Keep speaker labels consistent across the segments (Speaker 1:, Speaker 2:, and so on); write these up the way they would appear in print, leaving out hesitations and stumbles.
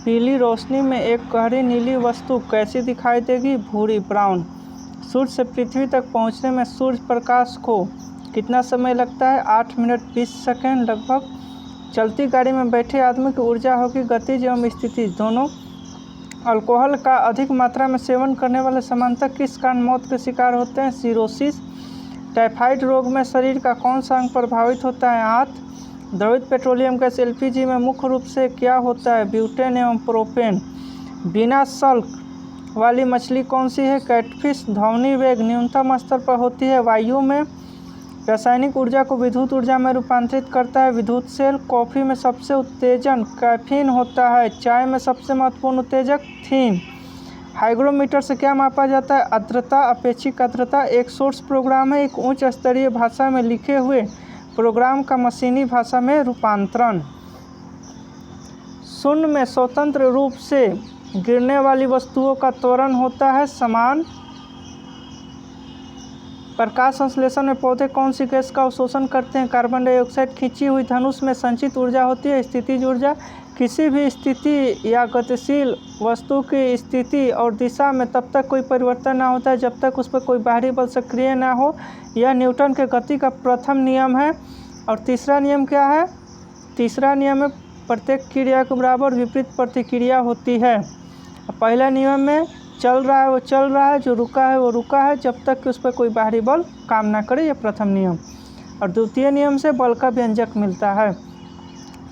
Speaker 1: पीली रोशनी में एक गहरी नीली वस्तु कैसी दिखाई देगी? भूरी, ब्राउन। सूर्य से पृथ्वी तक पहुंचने में सूर्य प्रकाश को कितना समय लगता है? 8 मिनट 20 सेकंड लगभग। चलती गाड़ी में बैठे आदमी की ऊर्जा होगी गतिज एवं स्थिति दोनों। अल्कोहल का अधिक मात्रा में सेवन करने वाले सामान्यतः किस कारण मौत के शिकार होते हैं? सिरोसिस। टाइफाइड रोग में शरीर का कौन सा अंग प्रभावित होता है? हाथ। द्रवित पेट्रोलियम गैस एलपीजी में मुख्य रूप से क्या होता है? ब्यूटेन एवं प्रोपेन। बिना सल्क वाली मछली कौन सी है? कैटफिश। ध्वनि वेग न्यूनतम स्तर पर होती है वायु में। रासायनिक ऊर्जा को विद्युत ऊर्जा में रूपांतरित करता है विद्युत सेल। कॉफ़ी में सबसे उत्तेजन कैफीन होता है। चाय में सबसे महत्वपूर्ण उत्तेजक थीन। हाइग्रोमीटर से क्या मापा जाता है? आर्द्रता, अपेक्षिक आर्द्रता। एक सोर्स प्रोग्राम है एक उच्च स्तरीय भाषा में लिखे हुए प्रोग्राम का मशीनी भाषा में रूपांतरण। शून्य में स्वतंत्र रूप से गिरने वाली वस्तुओं का त्वरण होता है समान। प्रकाश संश्लेषण में पौधे कौन सी गैस का अवशोषण करते हैं? Carbon dioxide. खींची हुई धनुष में संचित ऊर्जा होती है स्थितिज ऊर्जा। किसी भी स्थिति या गतिशील वस्तु की स्थिति और दिशा में तब तक कोई परिवर्तन ना होता है जब तक उस पर कोई बाहरी बल सक्रिय ना हो। यह न्यूटन के गति का प्रथम नियम है। और तीसरा नियम क्या है? तीसरा नियम में प्रत्येक क्रिया के बराबर विपरीत प्रतिक्रिया होती है। पहला नियम में चल रहा है वो चल रहा है, जो रुका है वो रुका है जब तक कि उस पर कोई बाहरी बल काम ना करे, यह प्रथम नियम। और द्वितीय नियम से बल का व्यंजक मिलता है।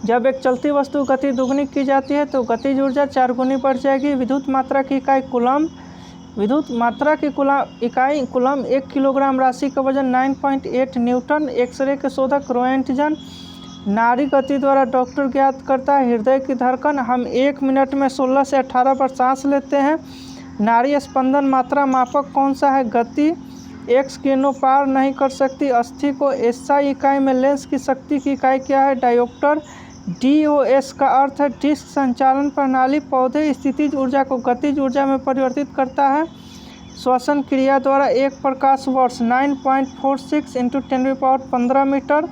Speaker 1: जब एक चलती वस्तु गति दुगनी की जाती है तो गतिज ऊर्जा 4 गुनी बढ़ जाएगी। विद्युत मात्रा की इकाई कूलम। विद्युत मात्रा की इकाई कूलम। 1 किलोग्राम राशि का वजन 9.8 न्यूटन। एक्सरे के शोधक रोएंटजन। नाड़ी गति द्वारा डॉक्टर ज्ञात करता है हृदय की धड़कन। हम 1 मिनट में 16 से 18 बार सांस लेते हैं। नाड़ी स्पंदन मात्रा मापक कौन सा है? गति। एक्स किरणों पार नहीं कर सकती अस्थि को एसआई इकाई में लेंस की शक्ति की इकाई क्या है? डायोप्टर। डीओएस का अर्थ है डिस्क संचालन प्रणाली। पौधे स्थितिज ऊर्जा को गतिज ऊर्जा में परिवर्तित करता है श्वसन क्रिया द्वारा। एक प्रकाश वर्ष 9.46 × 10⁻15 मीटर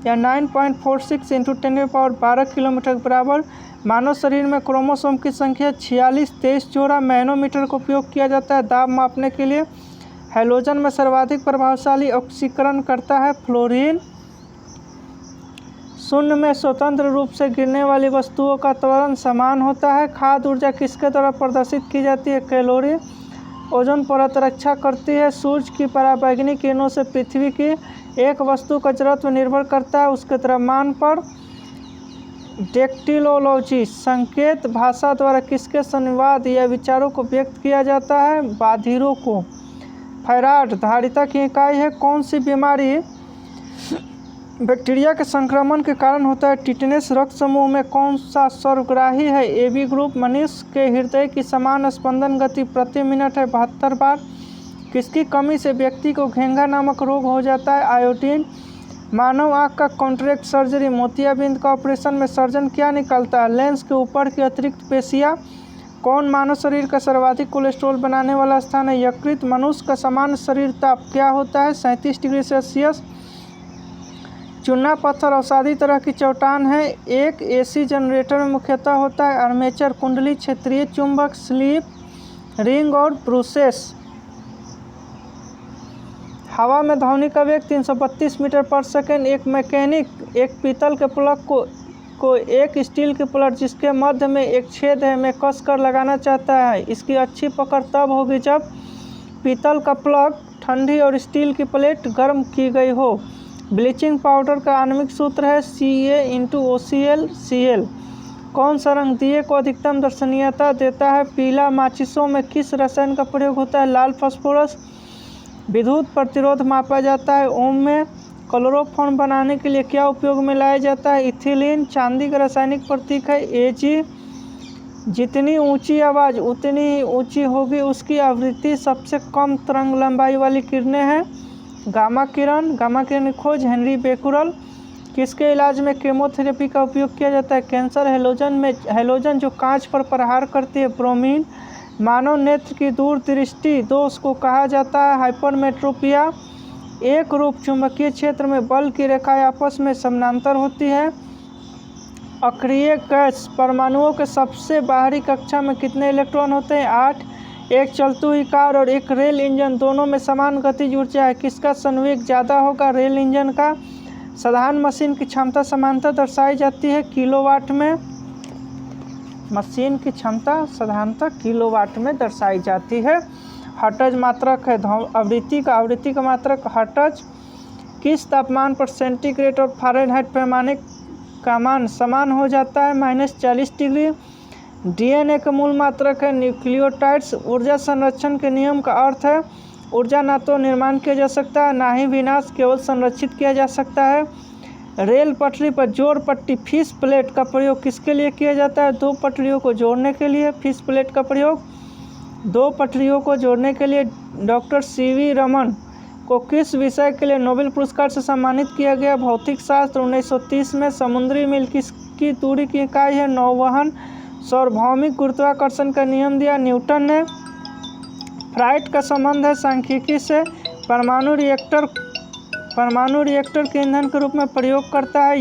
Speaker 1: या 9.46 × 10⁻12 किलोमीटर के बराबर। मानव शरीर में क्रोमोसोम की संख्या 46 23 जोड़ा। मैनोमीटर का उपयोग किया जाता है दाब मापने के लिए। हैलोजन में सर्वाधिक प्रभावशाली ऑक्सीकरण करता है फ्लोरीन। शून्य में स्वतंत्र रूप से गिरने वाली वस्तुओं का त्वरण समान होता है। खाद्य ऊर्जा किसके द्वारा प्रदर्शित की जाती है? कैलोरी। ओजोन परत रक्षा करती है सूर्य की पराबैंगनी किरणों से पृथ्वी की। एक वस्तु का जड़त्व निर्भर करता है उसके द्रव्यमान पर। डेक्टिलोलॉजी संकेत भाषा द्वारा किसके संवाद या विचारों को व्यक्त किया जाता है? बाधिरों को। फैराड धारिता की इकाई है। कौन सी बीमारी बैक्टीरिया के संक्रमण के कारण होता है? टिटेनस। रक्त समूह में कौन सा सर्वग्राही है? AB group. मनुष्य के हृदय की समान स्पंदन गति प्रति मिनट है 72 बार। किसकी कमी से व्यक्ति को घेंघा नामक रोग हो जाता है? आयोडीन। मानव आँख का कॉन्ट्रैक्ट सर्जरी मोतियाबिंद का ऑपरेशन में सर्जन क्या निकालता है? लेंस के ऊपर की अतिरिक्त पेशियाँ। कौन मानव शरीर का सर्वाधिक कोलेस्ट्रॉल बनाने वाला स्थान है? यकृत। मनुष्य का सामान्य शरीर ताप क्या होता है? 37 डिग्री सेल्सियस। चूना पत्थर अवसादी तरह की चट्टान है। एक एसी जनरेटर में मुख्यतः होता है आर्मेचर, कुंडली, क्षेत्रीय चुंबक, स्लिप रिंग और ब्रूसेस। हवा में ध्वनि का वेग 332 मीटर पर सेकेंड। एक मैकेनिक एक पीतल के प्लग को एक स्टील की प्लेट जिसके मध्य में एक छेद है में कस कर लगाना चाहता है। इसकी अच्छी पकड़ तब होगी जब पीतल का प्लग ठंडी और स्टील की प्लेट गर्म की गई हो। ब्लीचिंग पाउडर का आणविक सूत्र है Ca×OCl। कौन सा रंग दिए को अधिकतम दर्शनीयता देता है? पीला। माचिसों में किस रसायन का प्रयोग होता है? लाल फास्फोरस। विद्युत प्रतिरोध मापा जाता है ओम में। क्लोरोफॉर्म बनाने के लिए क्या उपयोग में लाया जाता है? इथिलीन। चांदी का रासायनिक प्रतीक है Ag। जितनी ऊंची आवाज़ उतनी ही ऊंची होगी उसकी आवृत्ति। सबसे कम तरंग लंबाई वाली किरणें हैं गामा किरण। गामा किरण की खोज हेनरी बेकुरल। किसके इलाज में केमोथेरेपी का उपयोग किया जाता है? कैंसर। हैलोजन जो कांच पर प्रहार करती है ब्रोमीन। मानव नेत्र की दूरदृष्टि दोष को कहा जाता है हाइपरमेट्रोपिया। एक रूप चुंबकीय क्षेत्र में बल की रेखाएं आपस में समानांतर होती है अक्रिय गैस परमाणुओं के सबसे बाहरी कक्षा में कितने इलेक्ट्रॉन होते हैं? 8। एक चलती हुई कार और एक रेल इंजन दोनों में समान गतिज ऊर्जा है, किसका संवेग ज़्यादा होगा? रेल इंजन का। साधारण मशीन की क्षमता सामान्यतः दर्शाई जाती है किलोवाट में। मशीन की क्षमता साधारणतः किलोवाट में दर्शाई जाती है। हर्ट्ज मात्रक है आवृत्ति का मात्रक हर्ट्ज। किस तापमान पर सेंटीग्रेड और फ़ारेनहाइट पैमाने का मान समान हो जाता है? -40 डिग्री। डीएनए का मूल मात्रक है न्यूक्लियोटाइड्स। ऊर्जा संरक्षण के नियम का अर्थ है ऊर्जा ना तो निर्माण किया जा सकता है ना ही विनाश, केवल संरक्षित किया जा सकता है। रेल पटरी पर जोड़ पट्टी फिश प्लेट का प्रयोग किसके लिए किया जाता है? दो पटरियों को जोड़ने के लिए। फिश प्लेट का प्रयोग दो पटरियों को जोड़ने के लिए। डॉक्टर सीवी रमन को किस विषय के लिए नोबेल पुरस्कार से सम्मानित किया गया? भौतिक शास्त्र। 1930 में। समुद्री मील किसकी दूरी की इकाई है? नौवहन। सार्वभौमिक गुरुत्वाकर्षण का नियम दिया न्यूटन ने। फ्राइड का संबंध है सांख्यिकी से। परमाणु रिएक्टर के ईंधन के रूप में प्रयोग करता है